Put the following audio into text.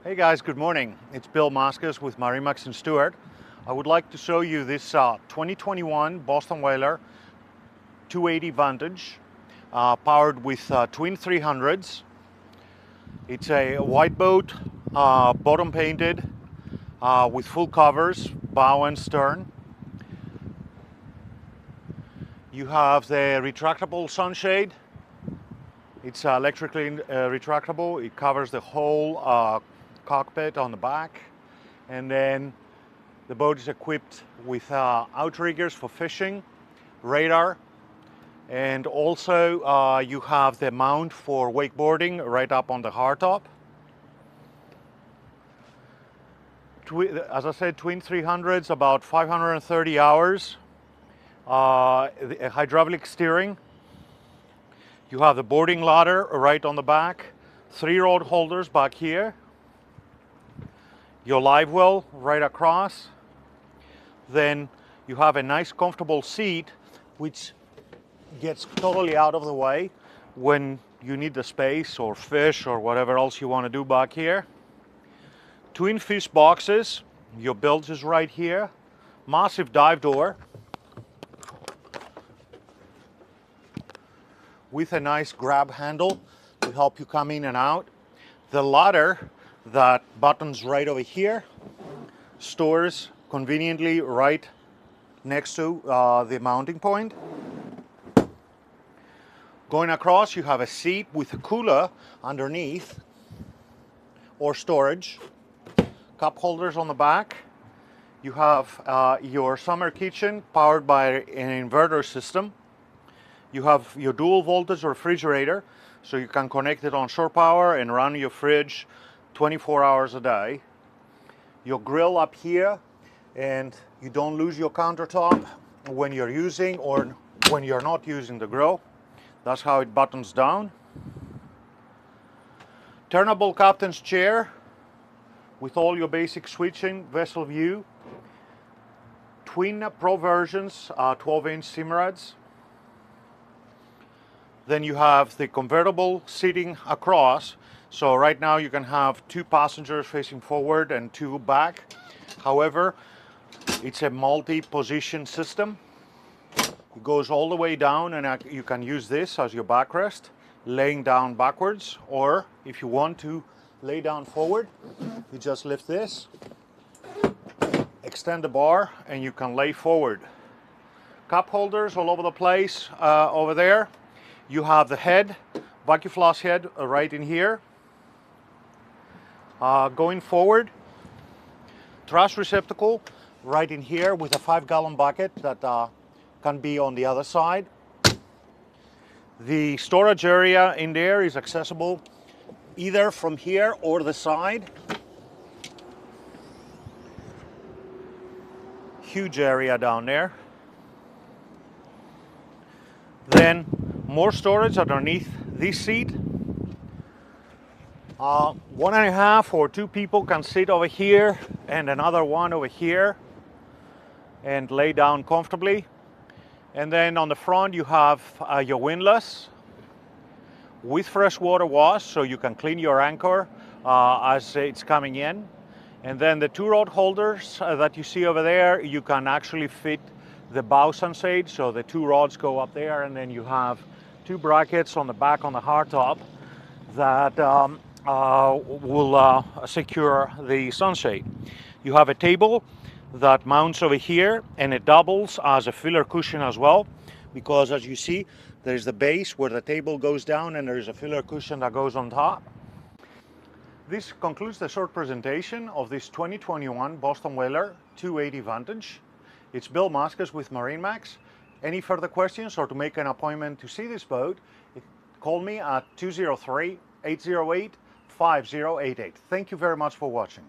Hey guys, good morning. It's Bill Maschas with MarineMax Stuart. I would like to show you this 2021 Boston Whaler 280 Vantage powered with twin 300s. It's a white boat, bottom painted with full covers, bow and stern. You have the retractable sunshade. It's electrically retractable. It covers the whole cockpit on the back, and then the boat is equipped with outriggers for fishing, radar, and also you have the mount for wakeboarding right up on the hardtop. As I said, twin 300s, about 530 hours, hydraulic steering. You have the boarding ladder right on the back, 3 rod holders back here, your live well right across. Then you have a nice comfortable seat which gets totally out of the way when you need the space or fish or whatever else you want to do back here. Twin fish boxes, your bilge is right here, massive dive door with a nice grab handle to help you come in and out. The ladder that buttons right over here stores conveniently right next to the mounting point. Going across, you have a seat with a cooler underneath or storage, cup holders on the back. You have your summer kitchen powered by an inverter system. You have your dual voltage refrigerator, so you can connect it on shore power and run your fridge 24 hours a day. Your grill up here, and you don't lose your countertop when you're using or when you're not using the grill. That's how it buttons down. Turnable captain's chair with all your basic switching, vessel view. Twin Pro versions, 12-inch Simrads. Then you have the convertible seating across. So right now you can have 2 passengers facing forward and 2 back. However, it's a multi-position system. It goes all the way down, and you can use this as your backrest, laying down backwards, or if you want to lay down forward, you just lift this, extend the bar, and you can lay forward. Cup holders all over the place over there. You have the head, vacuum floss head right in here. Going forward, trash receptacle right in here with a 5-gallon bucket that can be on the other side. The storage area in there is accessible either from here or the side. Huge area down there. Then more storage underneath this seat. 1.5 or 2 people can sit over here and another one over here and lay down comfortably. And then on the front you have your windlass with freshwater wash, so you can clean your anchor as it's coming in. And then the 2 rod holders that you see over there, you can actually fit the bow sunshade, so the 2 rods go up there, and then you have 2 brackets on the back on the hardtop that will secure the sunshade. You have a table that mounts over here, and it doubles as a filler cushion as well, because as you see, there's the base where the table goes down and there's a filler cushion that goes on top. This concludes the short presentation of this 2021 Boston Whaler 280 Vantage. It's Bill Maschas with MarineMax. Any further questions or to make an appointment to see this boat, call me at 203-808-5088. Thank you very much for watching.